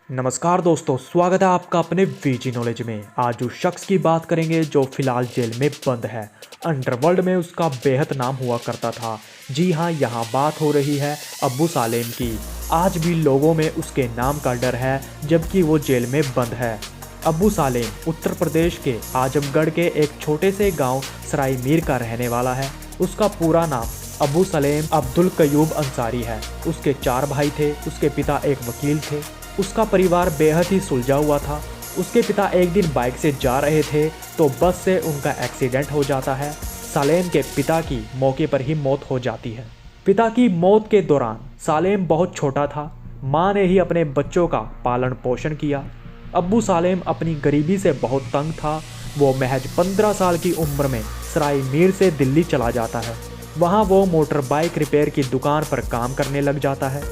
नमस्कार दोस्तों, स्वागत है आपका अपने वीजी नॉलेज में। आज उस शख्स की बात करेंगे जो फिलहाल जेल में बंद है। अंडरवर्ल्ड में उसका बेहद नाम हुआ करता था। जी हाँ, यहाँ बात हो रही है अब्बू सालेम की। आज भी लोगों में उसके नाम का डर है जबकि वो जेल में बंद है। अब्बू सालेम उत्तर प्रदेश के आजमगढ़ के एक छोटे से गांव सराय मीर का रहने वाला है। उसका पूरा नाम अब्बू सलेम अब्दुल कयूब अंसारी है। उसके 4 भाई थे। उसके पिता एक वकील थे। उसका परिवार बेहद ही सुलझा हुआ था। उसके पिता एक दिन बाइक से जा रहे थे तो बस से उनका एक्सीडेंट हो जाता है। सालेम के पिता की मौके पर ही मौत हो जाती है। पिता की मौत के दौरान सालेम बहुत छोटा था। माँ ने ही अपने बच्चों का पालन पोषण किया। अब्बू सालेम अपनी गरीबी से बहुत तंग था। वो महज 15 साल की उम्र में सराय मीर से दिल्ली चला जाता है। वहाँ वो मोटर बाइक रिपेयर की दुकान पर काम करने लग जाता है।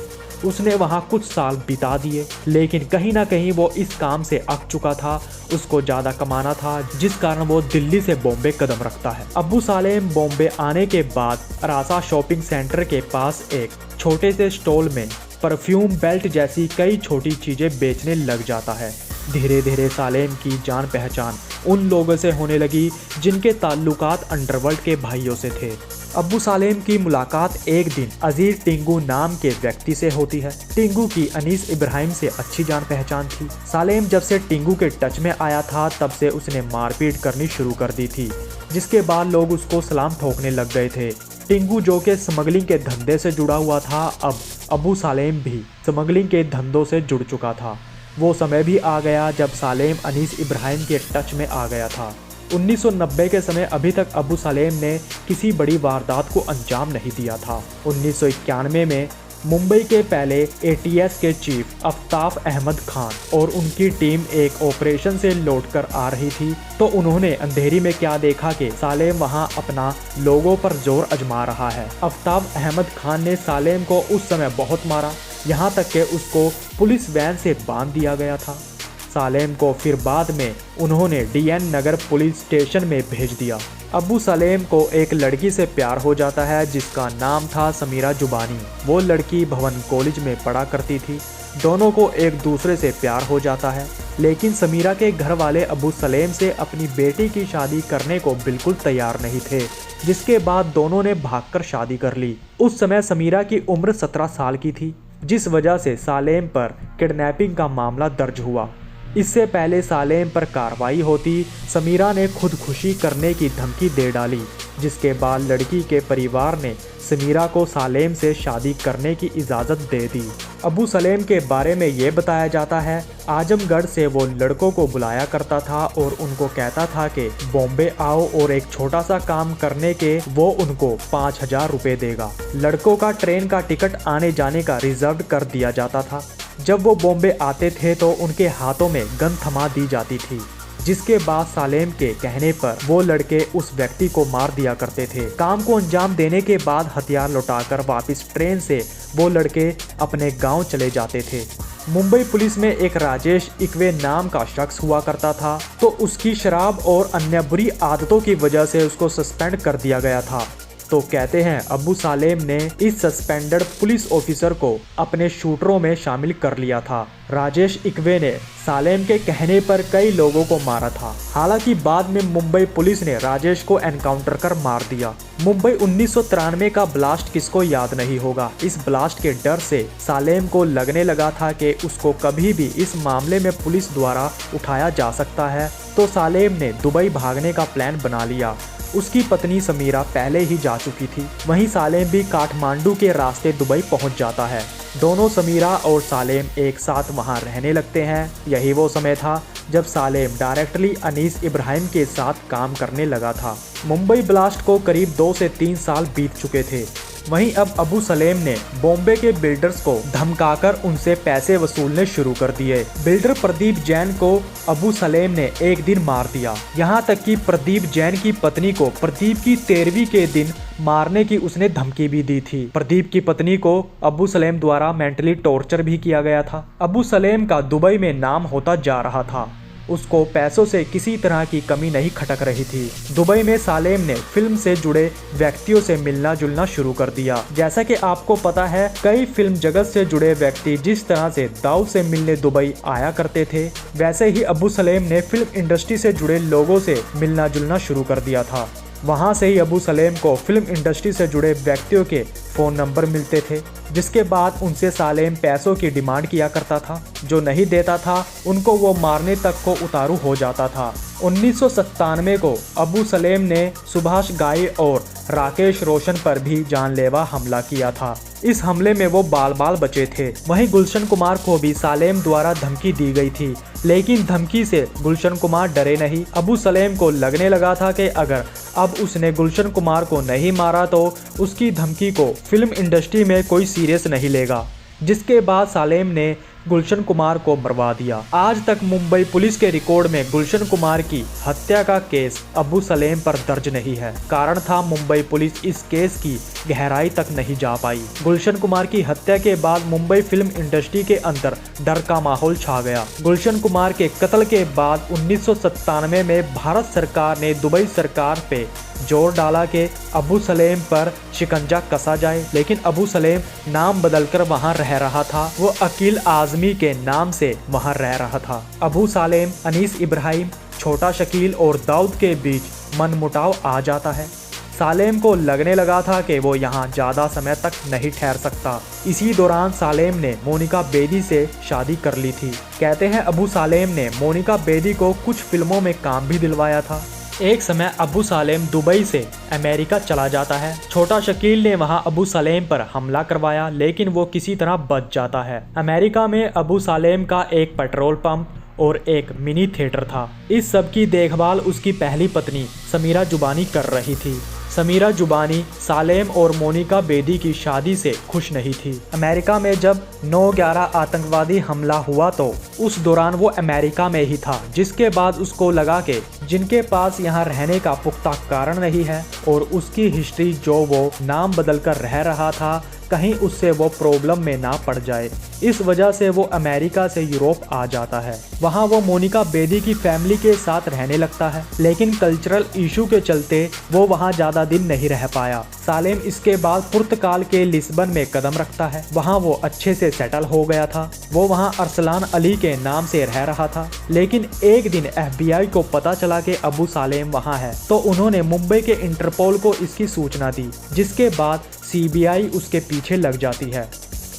उसने वहाँ कुछ साल बिता दिए, लेकिन कहीं ना कहीं वो इस काम से अक चुका था। उसको ज़्यादा कमाना था, जिस कारण वो दिल्ली से बॉम्बे कदम रखता है। अब्बू सालेम बॉम्बे आने के बाद रासा शॉपिंग सेंटर के पास एक छोटे से स्टॉल में परफ्यूम, बेल्ट जैसी कई छोटी चीज़ें बेचने लग जाता है। धीरे धीरे सालेम की जान पहचान उन लोगों से होने लगी जिनके ताल्लुकात अंडरवर्ल्ड के भाइयों से थे। अब्बू सालेम की मुलाकात एक दिन अजीज टिंगू नाम के व्यक्ति से होती है। टिंगू की अनीस इब्राहिम से अच्छी जान पहचान थी। सालेम जब से टिंगू के टच में आया था तब से उसने मारपीट करनी शुरू कर दी थी, जिसके बाद लोग उसको सलाम ठोकने लग गए थे। टिंगू जो कि स्मगलिंग के धंधे से जुड़ा हुआ था, अब अब्बू सालेम भी स्मगलिंग के धंधों से जुड़ चुका था। वो समय भी आ गया जब सालेम अनीस इब्राहिम के टच में आ गया था। 1990 के समय अभी तक अब्बू सालेम ने किसी बड़ी वारदात को अंजाम नहीं दिया था। 1991 में मुंबई के पहले एटीएस के चीफ आफ्ताब अहमद खान और उनकी टीम एक ऑपरेशन से लौटकर आ रही थी तो उन्होंने अंधेरी में क्या देखा कि सालेम वहां अपना लोगों पर जोर आजमा रहा है। आफ्ताब अहमद खान ने सालेम को उस समय बहुत मारा, यहाँ तक कि उसको पुलिस वैन से बांध दिया गया था। सालेम को फिर बाद में उन्होंने डीएन नगर पुलिस स्टेशन में भेज दिया। अब्बू सालेम को एक लड़की से प्यार हो जाता है जिसका नाम था समीरा जुबानी। वो लड़की भवन कॉलेज में पढ़ा करती थी। दोनों को एक दूसरे से प्यार हो जाता है, लेकिन समीरा के घर वाले अब्बू सलेम से अपनी बेटी की शादी करने को बिल्कुल तैयार नहीं थे, जिसके बाद दोनों ने भागकर शादी कर ली। उस समय समीरा की उम्र 17 साल की थी, जिस वजह से सालेम पर किडनैपिंग का मामला दर्ज हुआ। इससे पहले सालेम पर कार्रवाई होती, समीरा ने खुदकुशी करने की धमकी दे डाली, जिसके बाद लड़की के परिवार ने समीरा को सालेम से शादी करने की इजाज़त दे दी। अब्बू सलेम के बारे में ये बताया जाता है, आजमगढ़ से वो लड़कों को बुलाया करता था और उनको कहता था कि बॉम्बे आओ और एक छोटा सा काम करने के वो उनको 5000 रुपये देगा। लड़कों का ट्रेन का टिकट आने जाने का रिजर्व कर दिया जाता था। जब वो बॉम्बे आते थे तो उनके हाथों में गन थमा दी जाती थी, जिसके बाद सालेम के कहने पर वो लड़के उस व्यक्ति को मार दिया करते थे। काम को अंजाम देने के बाद हथियार लौटाकर वापस ट्रेन से वो लड़के अपने गांव चले जाते थे। मुंबई पुलिस में एक राजेश इकवे नाम का शख्स हुआ करता था, तो उसकी शराब और अन्य बुरी आदतों की वजह से उसको सस्पेंड कर दिया गया था। तो कहते हैं अब्बू सालेम ने इस सस्पेंडेड पुलिस ऑफिसर को अपने शूटरों में शामिल कर लिया था। राजेश इकवे ने सालेम के कहने पर कई लोगों को मारा था। हालांकि बाद में मुंबई पुलिस ने राजेश को एनकाउंटर कर मार दिया। मुंबई 1993 का ब्लास्ट किसको याद नहीं होगा। इस ब्लास्ट के डर से सालेम को लगने लगा था कि उसको कभी भी इस मामले में पुलिस द्वारा उठाया जा सकता है, तो सालेम ने दुबई भागने का प्लान बना लिया। उसकी पत्नी समीरा पहले ही जा चुकी थी। वहीं सालेम भी काठमांडू के रास्ते दुबई पहुंच जाता है। दोनों समीरा और सालेम एक साथ वहां रहने लगते हैं। यही वो समय था जब सालेम डायरेक्टली अनीस इब्राहिम के साथ काम करने लगा था। मुंबई ब्लास्ट को करीब 2 से 3 साल बीत चुके थे। वहीं अब अब्बू सलेम ने बॉम्बे के बिल्डर्स को धमकाकर उनसे पैसे वसूलने शुरू कर दिए। बिल्डर प्रदीप जैन को अब्बू सलेम ने एक दिन मार दिया। यहाँ तक कि प्रदीप जैन की पत्नी को प्रदीप की 13वीं के दिन मारने की उसने धमकी भी दी थी। प्रदीप की पत्नी को अब्बू सलेम द्वारा मेंटली टॉर्चर भी किया गया था। अब्बू सलेम का दुबई में नाम होता जा रहा था। उसको पैसों से किसी तरह की कमी नहीं खटक रही थी। दुबई में सालेम ने फिल्म से जुड़े व्यक्तियों से मिलना जुलना शुरू कर दिया। जैसा कि आपको पता है, कई फिल्म जगत से जुड़े व्यक्ति जिस तरह से दाऊद से मिलने दुबई आया करते थे, वैसे ही अबू सलेम ने फिल्म इंडस्ट्री से जुड़े लोगों से मिलना जुलना शुरू कर दिया था। वहां से ही अबू सलेम को फिल्म इंडस्ट्री से जुड़े व्यक्तियों के फ़ोन नंबर मिलते थे, जिसके बाद उनसे सालेम पैसों की डिमांड किया करता था। जो नहीं देता था उनको वो मारने तक को उतारू हो जाता था। 1997 को अबू सलेम ने सुभाष घाई और राकेश रोशन पर भी जानलेवा हमला किया था। इस हमले में वो बाल बाल बचे थे। वहीं गुलशन कुमार को भी सालेम द्वारा धमकी दी गई थी, लेकिन धमकी से गुलशन कुमार डरे नहीं। अबू सलेम को लगने लगा था कि अगर अब उसने गुलशन कुमार को नहीं मारा तो उसकी धमकी को फिल्म इंडस्ट्री में कोई सीरियस नहीं लेगा, जिसके बाद सालेम ने गुलशन कुमार को मरवा दिया। आज तक मुंबई पुलिस के रिकॉर्ड में गुलशन कुमार की हत्या का केस अबू सलेम पर दर्ज नहीं है। कारण था मुंबई पुलिस इस केस की गहराई तक नहीं जा पाई। गुलशन कुमार की हत्या के बाद मुंबई फिल्म इंडस्ट्री के अंदर डर का माहौल छा गया। गुलशन कुमार के कत्ल के बाद 1997 में भारत सरकार ने दुबई सरकार पे जोर डाला कि अबू सलेम पर शिकंजा कसा जाए, लेकिन अबू सलेम नाम बदलकर वहां रह रहा था। वो अकील आजमी के नाम से वहां रह रहा था। अबू सलेम, अनीस इब्राहिम, छोटा शकील और दाऊद के बीच मनमुटाव आ जाता है। सालेम को लगने लगा था कि वो यहाँ ज़्यादा समय तक नहीं ठहर सकता। इसी दौरान सालेम ने मोनिका बेदी से शादी कर ली थी। कहते हैं अबू सलेम ने मोनिका बेदी को कुछ फिल्मों में काम भी दिलवाया था। एक समय अबू सलेम दुबई से अमेरिका चला जाता है। छोटा शकील ने वहां अबू सलेम पर हमला करवाया, लेकिन वो किसी तरह बच जाता है। अमेरिका में अबू सलेम का एक पेट्रोल पंप और एक मिनी थिएटर था। इस सब की देखभाल उसकी पहली पत्नी समीरा जुबानी कर रही थी। समीरा जुबानी सालेम और मोनिका बेदी की शादी से खुश नहीं थी। अमेरिका में जब 9/11 आतंकवादी हमला हुआ तो उस दौरान वो अमेरिका में ही था, जिसके बाद उसको लगा कि जिनके पास यहाँ रहने का पुख्ता कारण नहीं है और उसकी हिस्ट्री जो वो नाम बदलकर रह रहा था, कहीं उससे वो प्रॉब्लम में ना पड़ जाए। इस वजह से वो अमेरिका से यूरोप आ जाता है। वहाँ वो मोनिका बेदी की फैमिली के साथ रहने लगता है, लेकिन कल्चरल इशू के चलते वो वहाँ ज़्यादा दिन नहीं रह पाया। सालेम इसके बाद पुर्तगाल के लिस्बन में कदम रखता है। वहाँ वो अच्छे से सेटल हो गया था। वो वहाँ अरसलान अली के नाम से रह रहा था, लेकिन एक दिन FBI को पता चला कि अबू सलेम वहाँ है, तो उन्होंने मुंबई के इंटरपोल को इसकी सूचना दी, जिसके बाद CBI उसके पीछे लग जाती है।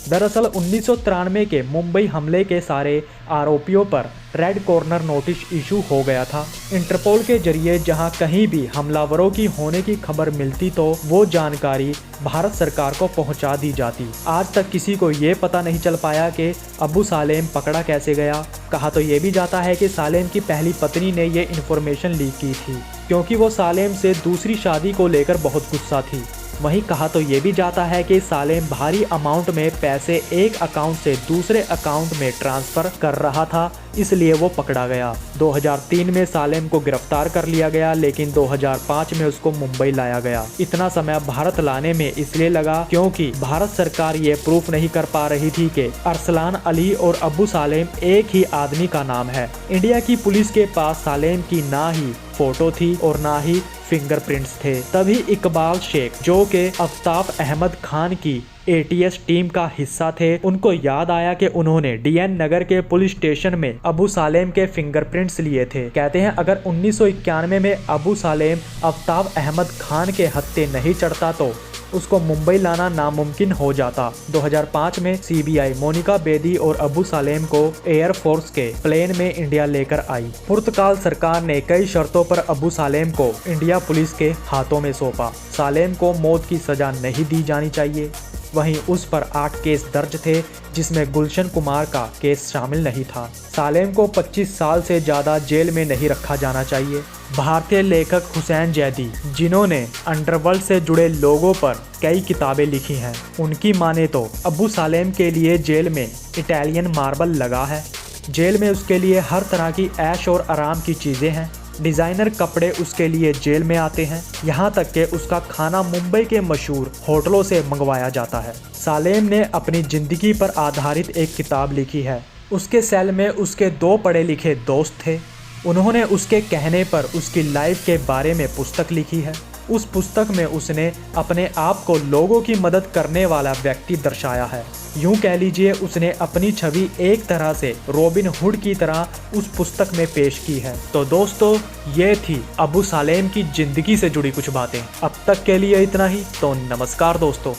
दरअसल 1993 के मुंबई हमले के सारे आरोपियों पर रेड कॉर्नर नोटिस इशू हो गया था। इंटरपोल के जरिए जहां कहीं भी हमलावरों की होने की खबर मिलती तो वो जानकारी भारत सरकार को पहुंचा दी जाती। आज तक किसी को ये पता नहीं चल पाया कि अबू सलेम पकड़ा कैसे गया। कहा तो ये भी जाता है कि सालेम की पहली पत्नी ने ये इन्फॉर्मेशन लीक की थी, क्योंकि वो सालेम से दूसरी शादी को लेकर बहुत गुस्सा थी। वहीं कहा तो ये भी जाता है कि सालेम भारी अमाउंट में पैसे एक अकाउंट से दूसरे अकाउंट में ट्रांसफ़र कर रहा था, इसलिए वो पकड़ा गया। 2003 में सालेम को गिरफ्तार कर लिया गया, लेकिन 2005 में उसको मुंबई लाया गया। इतना समय भारत लाने में इसलिए लगा क्योंकि भारत सरकार ये प्रूफ नहीं कर पा रही थी कि अरसलान अली और अबू सलेम एक ही आदमी का नाम है। इंडिया की पुलिस के पास सालेम की ना ही फोटो थी और ना ही फिंगरप्रिंट्स थे। तभी इकबाल शेख, जो के अफ्ताब अहमद खान की ATS टीम का हिस्सा थे, उनको याद आया कि उन्होंने DN नगर के पुलिस स्टेशन में अबू सलेम के फिंगरप्रिंट्स लिए थे। कहते हैं अगर 1991 में अबू सलेम अफ्ताब अहमद खान के हत्थे नहीं चढ़ता तो उसको मुंबई लाना नामुमकिन हो जाता। 2005 में CBI मोनिका बेदी और अबू सलेम को एयरफोर्स के प्लेन में इंडिया लेकर आई। पुर्तगाल सरकार ने कई शर्तों पर अबू सलेम को इंडिया पुलिस के हाथों में सौंपा। सलेम को मौत की सजा नहीं दी जानी चाहिए। वहीं उस पर 8 केस दर्ज थे, जिसमें गुलशन कुमार का केस शामिल नहीं था। सालेम को 25 साल से ज़्यादा जेल में नहीं रखा जाना चाहिए। भारतीय लेखक हुसैन जैदी, जिन्होंने अंडरवर्ल्ड से जुड़े लोगों पर कई किताबें लिखी हैं, उनकी माने तो अबू सलेम के लिए जेल में इटालियन मार्बल लगा है। जेल में उसके लिए हर तरह की ऐश और आराम की चीज़ें हैं। डिज़ाइनर कपड़े उसके लिए जेल में आते हैं, यहाँ तक कि उसका खाना मुंबई के मशहूर होटलों से मंगवाया जाता है। सालेम ने अपनी ज़िंदगी पर आधारित एक किताब लिखी है। उसके सेल में उसके 2 पढ़े लिखे दोस्त थे। उन्होंने उसके कहने पर उसकी लाइफ के बारे में पुस्तक लिखी है। उस पुस्तक में उसने अपने आप को लोगों की मदद करने वाला व्यक्ति दर्शाया है। यूं कह लीजिए उसने अपनी छवि एक तरह से रॉबिन हुड की तरह उस पुस्तक में पेश की है। तो दोस्तों ये थी अबू सालेम की जिंदगी से जुड़ी कुछ बातें। अब तक के लिए इतना ही। तो नमस्कार दोस्तों।